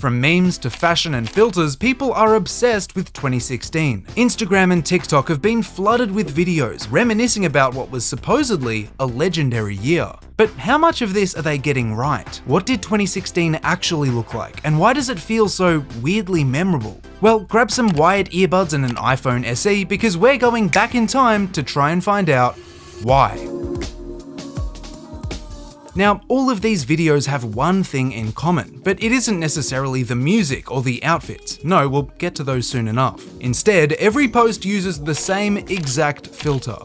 From memes to fashion and filters, people are obsessed with 2016. Instagram and TikTok have been flooded with videos reminiscing about what was supposedly a legendary year. But how much of this are they getting right? What did 2016 actually look like, and why does it feel so weirdly memorable? Well, grab some wired earbuds and an iPhone SE because we're going back in time to try and find out why. Now, all of these videos have one thing in common, but it isn't necessarily the music or the outfits. No, we'll get to those soon enough. Instead, every post uses the same exact filter: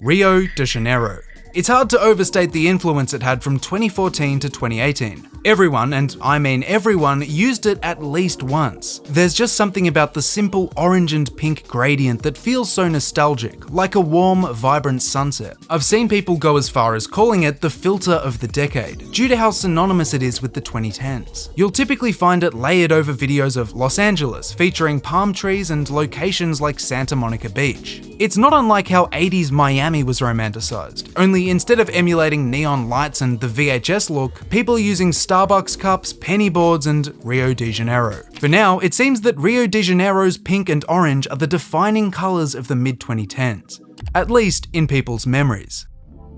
Rio de Janeiro. It's hard to overstate the influence it had from 2014 to 2018. Everyone, and I mean everyone, used it at least once. There's just something about the simple orange and pink gradient that feels so nostalgic, like a warm, vibrant sunset. I've seen people go as far as calling it the filter of the decade, due to how synonymous it is with the 2010s. You'll typically find it layered over videos of Los Angeles, featuring palm trees and locations like Santa Monica Beach. It's not unlike how 80s Miami was romanticized, only instead of emulating neon lights and the VHS look, people are using Starbucks cups, penny boards, and Rio de Janeiro. For now, it seems that Rio de Janeiro's pink and orange are the defining colors of the mid-2010s, at least in people's memories.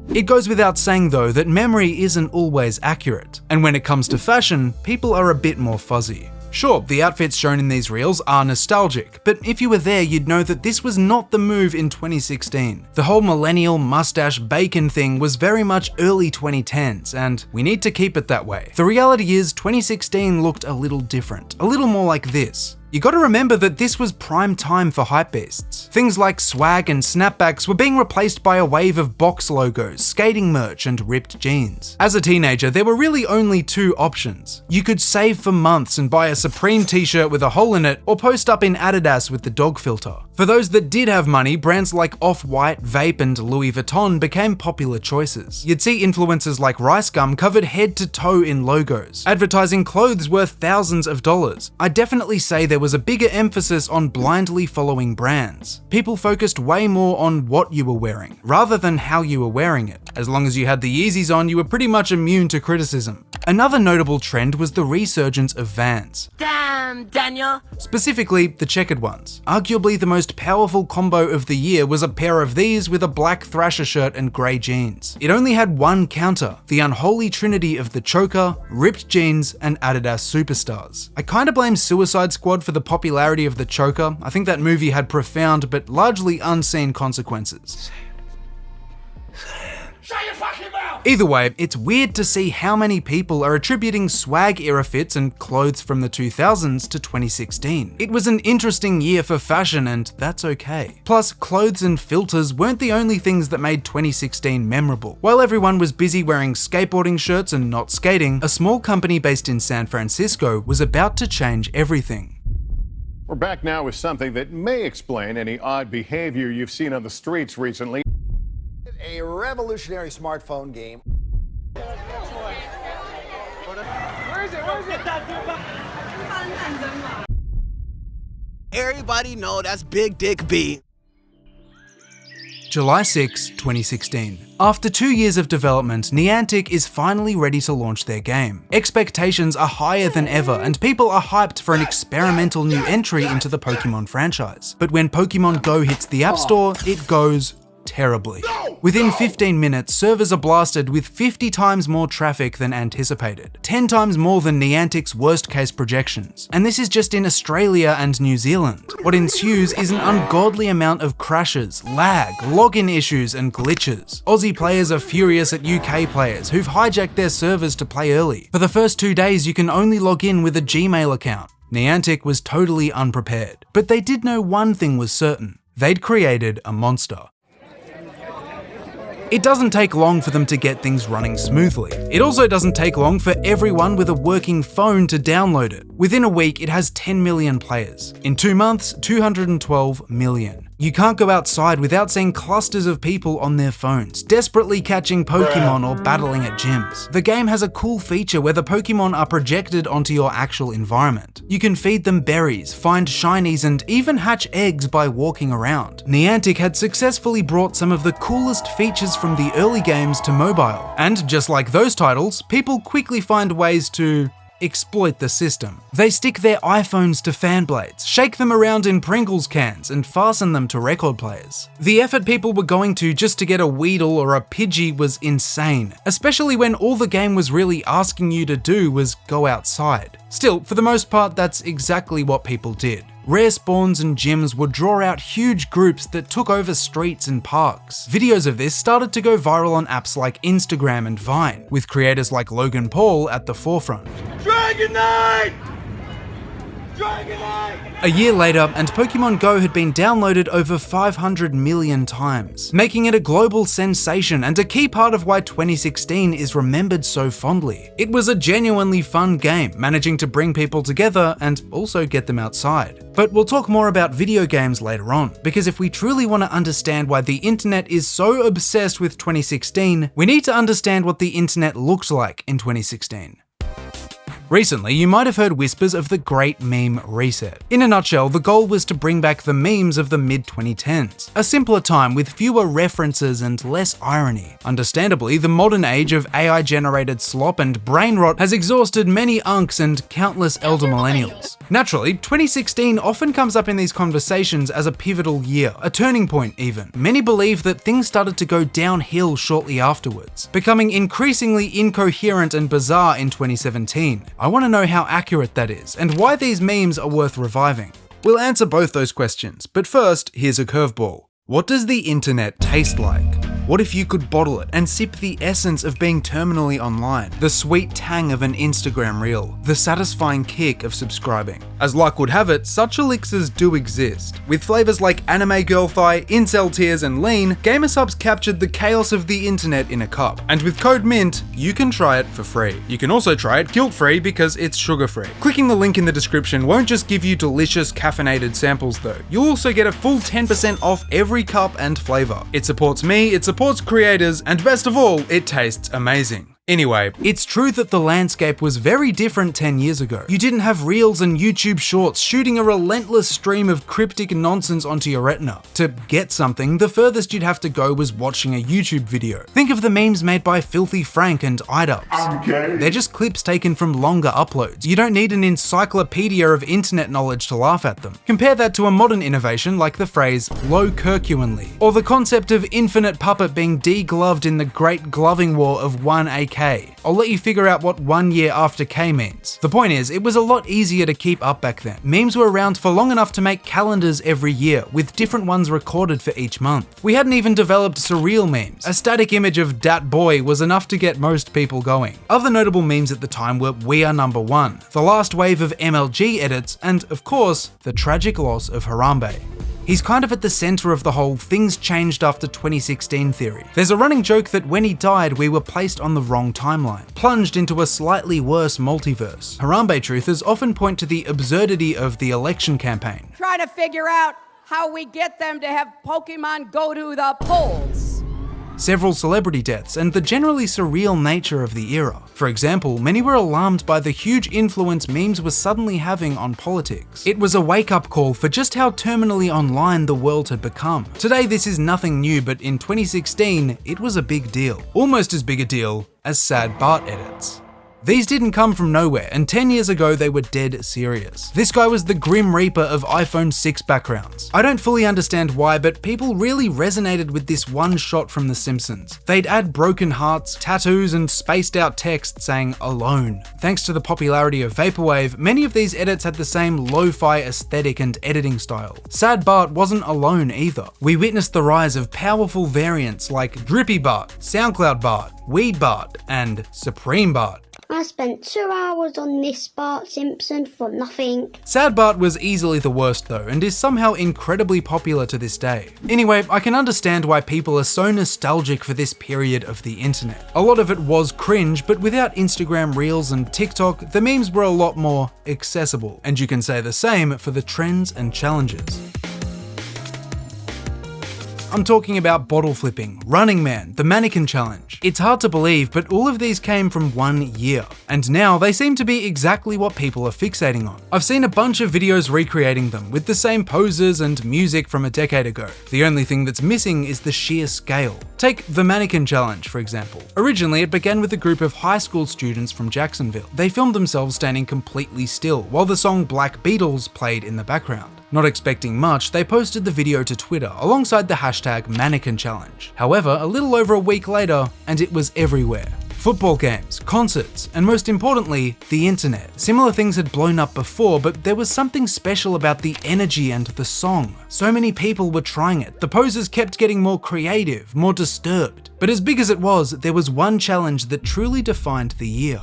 It goes without saying though that memory isn't always accurate, and when it comes to fashion, people are a bit more fuzzy. Sure, the outfits shown in these reels are nostalgic, but if you were there, you'd know that this was not the move in 2016. The whole millennial mustache bacon thing was very much early 2010s, and we need to keep it that way. The reality is, 2016 looked a little different, a little more like this. You gotta remember that this was prime time for hypebeasts. Things like swag and snapbacks were being replaced by a wave of box logos, skating merch, and ripped jeans. As a teenager, there were really only two options. You could save for months and buy a Supreme t-shirt with a hole in it, or post up in Adidas with the dog filter. For those that did have money, brands like Off-White, Vape, and Louis Vuitton became popular choices. You'd see influencers like Rice Gum covered head to toe in logos, advertising clothes worth thousands of dollars. I'd definitely say there was a bigger emphasis on blindly following brands. People focused way more on what you were wearing, rather than how you were wearing it. As long as you had the Yeezys on, you were pretty much immune to criticism. Another notable trend was the resurgence of Vans. Damn, Daniel! Specifically, the checkered ones. Arguably the most powerful combo of the year was a pair of these with a black Thrasher shirt and grey jeans. It only had one counter: the unholy trinity of the choker, ripped jeans, and Adidas superstars. I kinda blame Suicide Squad for the popularity of the choker. I think that movie had profound but largely unseen consequences. Shut your fucking mouth! Either way, it's weird to see how many people are attributing swag era fits and clothes from the 2000s to 2016. It was an interesting year for fashion, and that's okay. Plus, clothes and filters weren't the only things that made 2016 memorable. While everyone was busy wearing skateboarding shirts and not skating, a small company based in San Francisco was about to change everything. We're back now with something that may explain any odd behavior you've seen on the streets recently. A revolutionary smartphone game. Where is it? Everybody know that's Big Dick B. July 6, 2016. After 2 years of development, Niantic is finally ready to launch their game. Expectations are higher than ever, and people are hyped for an experimental new entry into the Pokemon franchise. But when Pokemon Go hits the App Store, it goes terribly. Within 15 minutes, servers are blasted with 50 times more traffic than anticipated, 10 times more than Niantic's worst case projections. And this is just in Australia and New Zealand. What ensues is an ungodly amount of crashes, lag, login issues, and glitches. Aussie players are furious at UK players who've hijacked their servers to play early. For the first 2 days, you can only log in with a Gmail account. Niantic was totally unprepared, but they did know one thing was certain: they'd created a monster. It doesn't take long for them to get things running smoothly. It also doesn't take long for everyone with a working phone to download it. Within a week, it has 10 million players. In 2 months, 212 million. You can't go outside without seeing clusters of people on their phones, desperately catching Pokemon or battling at gyms. The game has a cool feature where the Pokemon are projected onto your actual environment. You can feed them berries, find shinies, and even hatch eggs by walking around. Niantic had successfully brought some of the coolest features from the early games to mobile. And just like those titles, people quickly find ways to exploit the system. They stick their iPhones to fan blades, shake them around in Pringles cans, and fasten them to record players. The effort people were going to just to get a Weedle or a Pidgey was insane, especially when all the game was really asking you to do was go outside. Still, for the most part, that's exactly what people did. Rare spawns and gyms would draw out huge groups that took over streets and parks. Videos of this started to go viral on apps like Instagram and Vine, with creators like Logan Paul at the forefront. Dragonite! Dragonite! A year later, and Pokemon Go had been downloaded over 500 million times, making it a global sensation and a key part of why 2016 is remembered so fondly. It was a genuinely fun game, managing to bring people together and also get them outside. But we'll talk more about video games later on, because if we truly want to understand why the internet is so obsessed with 2016, we need to understand what the internet looked like in 2016. Recently, you might have heard whispers of the Great Meme Reset. In a nutshell, the goal was to bring back the memes of the mid-2010s, a simpler time with fewer references and less irony. Understandably, the modern age of AI-generated slop and brain rot has exhausted many unks and countless elder millennials. Naturally, 2016 often comes up in these conversations as a pivotal year, a turning point even. Many believe that things started to go downhill shortly afterwards, becoming increasingly incoherent and bizarre in 2017. I want to know how accurate that is, and why these memes are worth reviving. We'll answer both those questions, but first, here's a curveball. What does the internet taste like? What if you could bottle it and sip the essence of being terminally online? The sweet tang of an Instagram reel, the satisfying kick of subscribing. As luck would have it, such elixirs do exist. With flavors like anime girl thigh, incel tears, and lean, GamerSupps captured the chaos of the internet in a cup. And with code MINT, you can try it for free. You can also try it guilt-free because it's sugar-free. Clicking the link in the description won't just give you delicious caffeinated samples though. You'll also get a full 10% off every cup and flavor. It supports me, it supports creators, and best of all, it tastes amazing. Anyway, it's true that the landscape was very different 10 years ago. You didn't have Reels and YouTube Shorts shooting a relentless stream of cryptic nonsense onto your retina. To get something, the furthest you'd have to go was watching a YouTube video. Think of the memes made by Filthy Frank and iDubbbz. They're just clips taken from longer uploads. You don't need an encyclopedia of internet knowledge to laugh at them. Compare that to a modern innovation like the phrase low curcuinely, or the concept of infinite puppet being degloved in the great gloving war of 1AK. I'll let you figure out what 1 year after K means. The point is, it was a lot easier to keep up back then. Memes were around for long enough to make calendars every year, with different ones recorded for each month. We hadn't even developed surreal memes. A static image of Dat Boy was enough to get most people going. Other notable memes at the time were We Are Number One, the last wave of MLG edits, and of course, the tragic loss of Harambe. He's kind of at the center of the whole things changed after 2016 theory. There's a running joke that when he died, we were placed on the wrong timeline, plunged into a slightly worse multiverse. Harambe truthers often point to the absurdity of the election campaign. Try to figure out how we get them to have Pokemon go to the polls. Several celebrity deaths, and the generally surreal nature of the era. For example, many were alarmed by the huge influence memes were suddenly having on politics. It was a wake-up call for just how terminally online the world had become. Today this is nothing new, but in 2016, it was a big deal. Almost as big a deal as Sad Bart edits. These didn't come from nowhere, and 10 years ago they were dead serious. This guy was the Grim Reaper of iPhone 6 backgrounds. I don't fully understand why, but people really resonated with this one shot from The Simpsons. They'd add broken hearts, tattoos, and spaced out text saying alone. Thanks to the popularity of Vaporwave, many of these edits had the same lo-fi aesthetic and editing style. Sad Bart wasn't alone either. We witnessed the rise of powerful variants like Drippy Bart, SoundCloud Bart, Weed Bart, and Supreme Bart. I spent 2 hours on this Bart Simpson for nothing. Sad Bart was easily the worst though, and is somehow incredibly popular to this day. Anyway, I can understand why people are so nostalgic for this period of the internet. A lot of it was cringe, but without Instagram Reels and TikTok, the memes were a lot more accessible. And you can say the same for the trends and challenges. I'm talking about bottle flipping, Running Man, the mannequin challenge. It's hard to believe, but all of these came from 1 year. And now they seem to be exactly what people are fixating on. I've seen a bunch of videos recreating them with the same poses and music from a decade ago. The only thing that's missing is the sheer scale. Take the mannequin challenge, for example. Originally, it began with a group of high school students from Jacksonville. They filmed themselves standing completely still while the song Black Beatles played in the background. Not expecting much, they posted the video to Twitter alongside the hashtag mannequin challenge. However, a little over a week later, and it was everywhere. Football games, concerts, and most importantly, the internet. Similar things had blown up before, but there was something special about the energy and the song. So many people were trying it. The poses kept getting more creative, more disturbed. But as big as it was, there was one challenge that truly defined the year.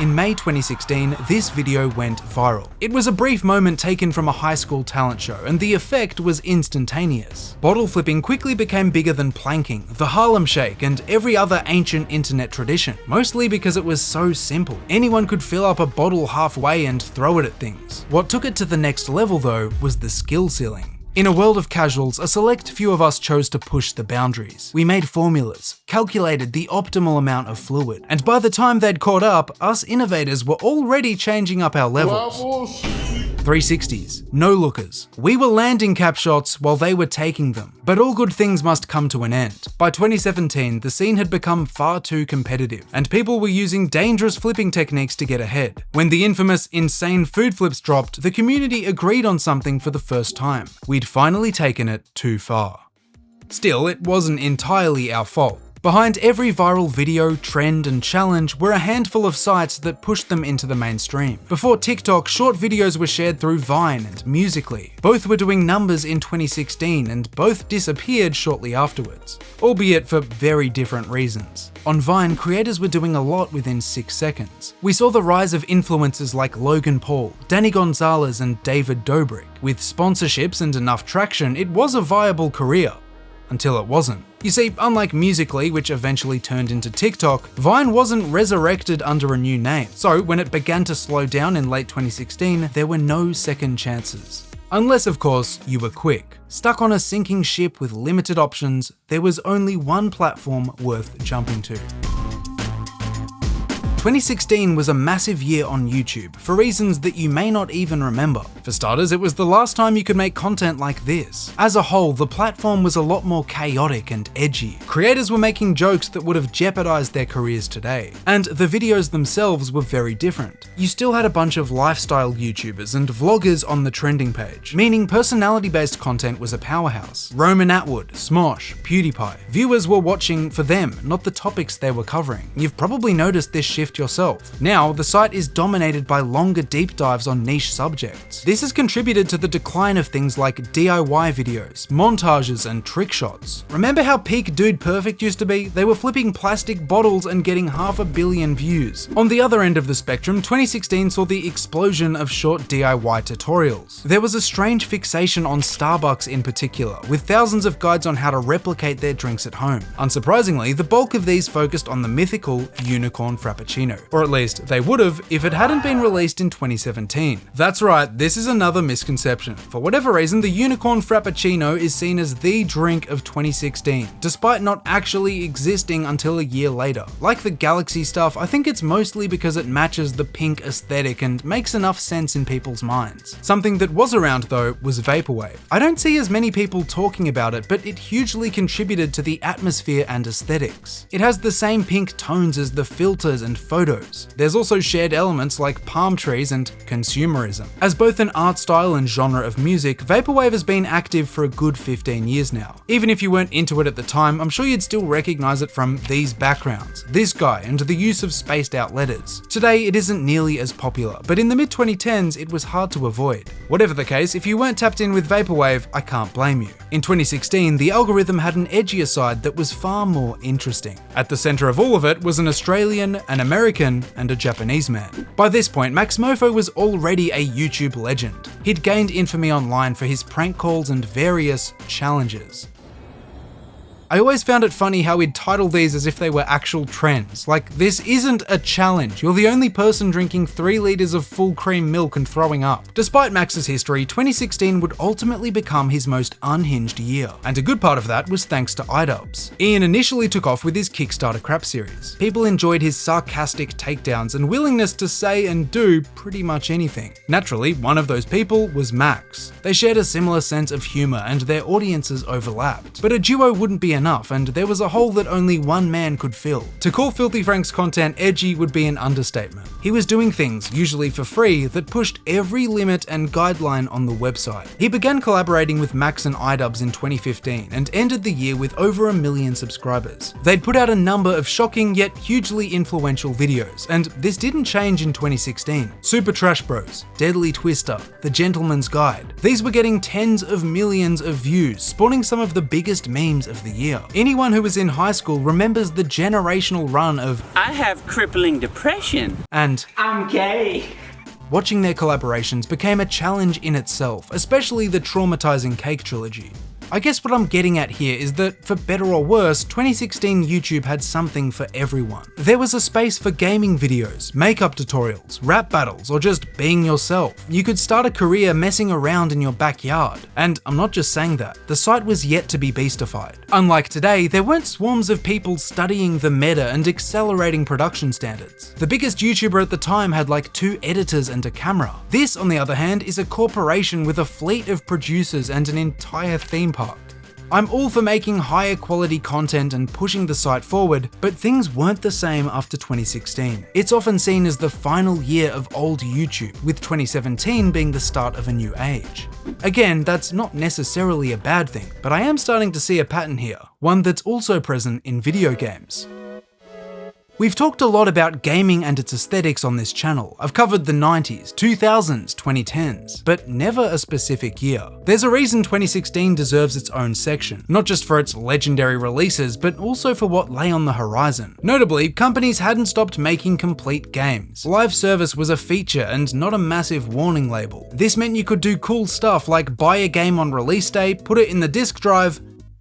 In May 2016, this video went viral. It was a brief moment taken from a high school talent show, and the effect was instantaneous. Bottle flipping quickly became bigger than planking, the Harlem Shake, and every other ancient internet tradition, mostly because it was so simple. Anyone could fill up a bottle halfway and throw it at things. What took it to the next level, though, was the skill ceiling. In a world of casuals, a select few of us chose to push the boundaries. We made formulas, calculated the optimal amount of fluid, and by the time they'd caught up, us innovators were already changing up our levels. 360s, no-lookers. We were landing cap shots while they were taking them. But all good things must come to an end. By 2017, the scene had become far too competitive, and people were using dangerous flipping techniques to get ahead. When the infamous insane food flips dropped, the community agreed on something for the first time. We'd finally taken it too far. Still, it wasn't entirely our fault. Behind every viral video, trend, and challenge were a handful of sites that pushed them into the mainstream. Before TikTok, short videos were shared through Vine and Musical.ly. Both were doing numbers in 2016, and both disappeared shortly afterwards, albeit for very different reasons. On Vine, creators were doing a lot within 6 seconds. We saw the rise of influencers like Logan Paul, Danny Gonzalez, and David Dobrik. With sponsorships and enough traction, it was a viable career. Until it wasn't. You see, unlike Musical.ly, which eventually turned into TikTok, Vine wasn't resurrected under a new name. So when it began to slow down in late 2016, there were no second chances. Unless, of course, you were quick. Stuck on a sinking ship with limited options, there was only one platform worth jumping to. 2016 was a massive year on YouTube for reasons that you may not even remember. For starters, it was the last time you could make content like this. As a whole, the platform was a lot more chaotic and edgy. Creators were making jokes that would have jeopardized their careers today. And the videos themselves were very different. You still had a bunch of lifestyle YouTubers and vloggers on the trending page, meaning personality-based content was a powerhouse. Roman Atwood, Smosh, PewDiePie. Viewers were watching for them, not the topics they were covering. You've probably noticed this shift yourself. Now, the site is dominated by longer deep dives on niche subjects. This has contributed to the decline of things like DIY videos, montages, and trick shots. Remember how peak Dude Perfect used to be? They were flipping plastic bottles and getting 500 million views. On the other end of the spectrum, 2016 saw the explosion of short DIY tutorials. There was a strange fixation on Starbucks in particular, with thousands of guides on how to replicate their drinks at home. Unsurprisingly, the bulk of these focused on the mythical unicorn frappuccino. Or at least they would have if it hadn't been released in 2017. That's right, this is another misconception. For whatever reason, the unicorn frappuccino is seen as the drink of 2016, despite not actually existing until a year later. Like the Galaxy stuff, I think it's mostly because it matches the pink aesthetic and makes enough sense in people's minds. Something that was around though was Vaporwave. I don't see as many people talking about it, but it hugely contributed to the atmosphere and aesthetics. It has the same pink tones as the filters and photos. There's also shared elements like palm trees and consumerism. As both an art style and genre of music, Vaporwave has been active for a good 15 years now. Even if you weren't into it at the time, I'm sure you'd still recognize it from these backgrounds, this guy, and the use of spaced out letters. Today, it isn't nearly as popular, but in the mid-2010s, it was hard to avoid. Whatever the case, if you weren't tapped in with Vaporwave, I can't blame you. In 2016, the algorithm had an edgier side that was far more interesting. At the center of all of it was an Australian, an American, and a Japanese man. By this point, Max Mofo was already a YouTube legend. He'd gained infamy online for his prank calls and various challenges. I always found it funny how he'd title these as if they were actual trends. Like, this isn't a challenge. You're the only person drinking 3 liters of full cream milk and throwing up. Despite Max's history, 2016 would ultimately become his most unhinged year. And a good part of that was thanks to iDubbbz. Ian initially took off with his Kickstarter crap series. People enjoyed his sarcastic takedowns and willingness to say and do pretty much anything. Naturally, one of those people was Max. They shared a similar sense of humor and their audiences overlapped. But a duo wouldn't be enough, and there was a hole that only one man could fill. To call Filthy Frank's content edgy would be an understatement. He was doing things, usually for free, that pushed every limit and guideline on the website. He began collaborating with Max and iDubbbz in 2015 and ended the year with over 1 million subscribers. They'd put out a number of shocking yet hugely influential videos, and this didn't change in 2016. Super Trash Bros, Deadly Twister, The Gentleman's Guide. These were getting tens of millions of views, spawning some of the biggest memes of the year. Anyone who was in high school remembers the generational run of I have crippling depression and I'm gay. Watching their collaborations became a challenge in itself, especially the traumatizing Cake trilogy. I guess what I'm getting at here is that, for better or worse, 2016 YouTube had something for everyone. There was a space for gaming videos, makeup tutorials, rap battles, or just being yourself. You could start a career messing around in your backyard. And I'm not just saying that, the site was yet to be beastified. Unlike today, there weren't swarms of people studying the meta and accelerating production standards. The biggest YouTuber at the time had like 2 editors and a camera. This, on the other hand, is a corporation with a fleet of producers and an entire theme park. I'm all for making higher quality content and pushing the site forward, but things weren't the same after 2016. It's often seen as the final year of old YouTube, with 2017 being the start of a new age. Again, that's not necessarily a bad thing, but I am starting to see a pattern here, one that's also present in video games. We've talked a lot about gaming and its aesthetics on this channel. I've covered the 90s, 2000s, 2010s, but never a specific year. There's a reason 2016 deserves its own section, not just for its legendary releases, but also for what lay on the horizon. Notably, companies hadn't stopped making complete games. Live service was a feature and not a massive warning label. This meant you could do cool stuff like buy a game on release day, put it in the disk drive,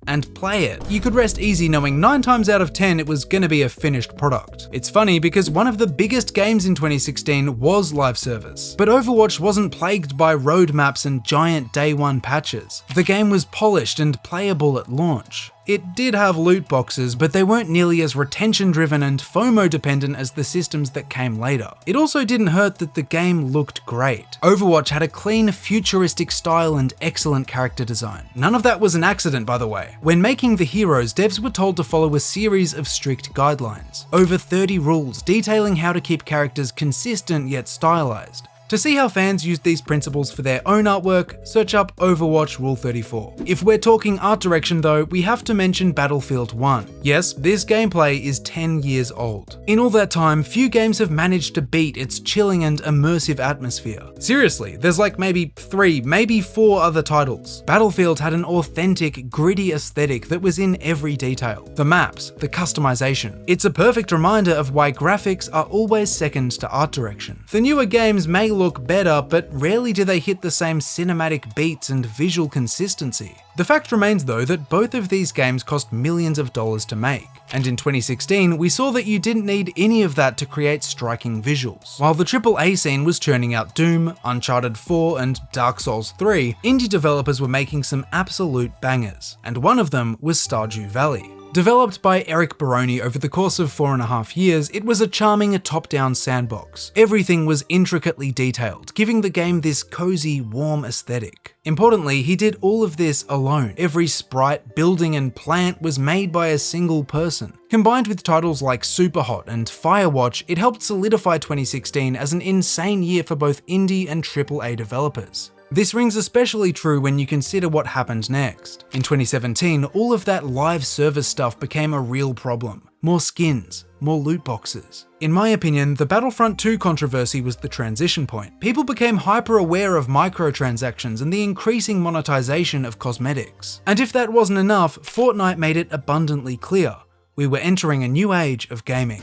and play it. You could rest easy knowing 9 times out of 10 it was gonna be a finished product. It's funny because one of the biggest games in 2016 was live service, but Overwatch wasn't plagued by roadmaps and giant day 1 patches. The game was polished and playable at launch. It did have loot boxes, but they weren't nearly as retention driven and FOMO dependent as the systems that came later. It also didn't hurt that the game looked great. Overwatch had a clean, futuristic style and excellent character design. None of that was an accident, by the way. When making the heroes, devs were told to follow a series of strict guidelines. Over 30 rules detailing how to keep characters consistent yet stylized. To see how fans used these principles for their own artwork, search up Overwatch Rule 34. If we're talking art direction though, we have to mention Battlefield 1. Yes, this gameplay is 10 years old. In all that time, few games have managed to beat its chilling and immersive atmosphere. Seriously, there's like maybe 3, maybe 4 other titles. Battlefield had an authentic, gritty aesthetic that was in every detail. The maps, the customization. It's a perfect reminder of why graphics are always second to art direction. The newer games may look better, but rarely do they hit the same cinematic beats and visual consistency. The fact remains though that both of these games cost millions of dollars to make. And in 2016, we saw that you didn't need any of that to create striking visuals. While the AAA scene was churning out Doom, Uncharted 4, and Dark Souls 3, indie developers were making some absolute bangers, and one of them was Stardew Valley. Developed by Eric Baroni over the course of 4.5 years, it was a charming top-down sandbox. Everything was intricately detailed, giving the game this cozy, warm aesthetic. Importantly, he did all of this alone. Every sprite, building, and plant was made by a single person. Combined with titles like Superhot and Firewatch, it helped solidify 2016 as an insane year for both indie and AAA developers. This rings especially true when you consider what happened next. In 2017, all of that live service stuff became a real problem. More skins, more loot boxes. In my opinion, the Battlefront 2 controversy was the transition point. People became hyper aware of microtransactions and the increasing monetization of cosmetics. And if that wasn't enough, Fortnite made it abundantly clear. We were entering a new age of gaming.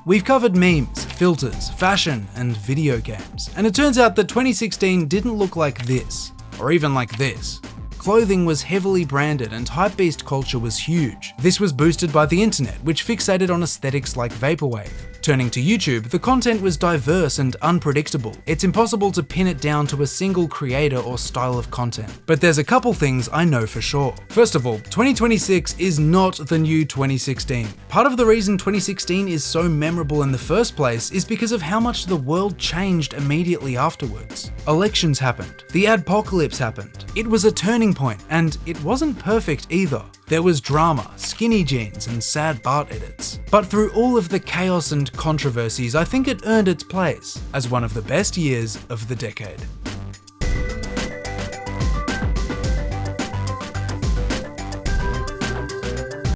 We've covered memes, filters, fashion, and video games, and it turns out that 2016 didn't look like this, or even like this. Clothing was heavily branded and hypebeast culture was huge. This was boosted by the internet, which fixated on aesthetics like vaporwave. Turning to YouTube, the content was diverse and unpredictable. It's impossible to pin it down to a single creator or style of content. But there's a couple things I know for sure. First of all, 2026 is not the new 2016. Part of the reason 2016 is so memorable in the first place is because of how much the world changed immediately afterwards. Elections happened. The adpocalypse happened. It was a turning point, and it wasn't perfect either. There was drama, skinny jeans, and sad Bart edits. But through all of the chaos and controversies, I think it earned its place as one of the best years of the decade.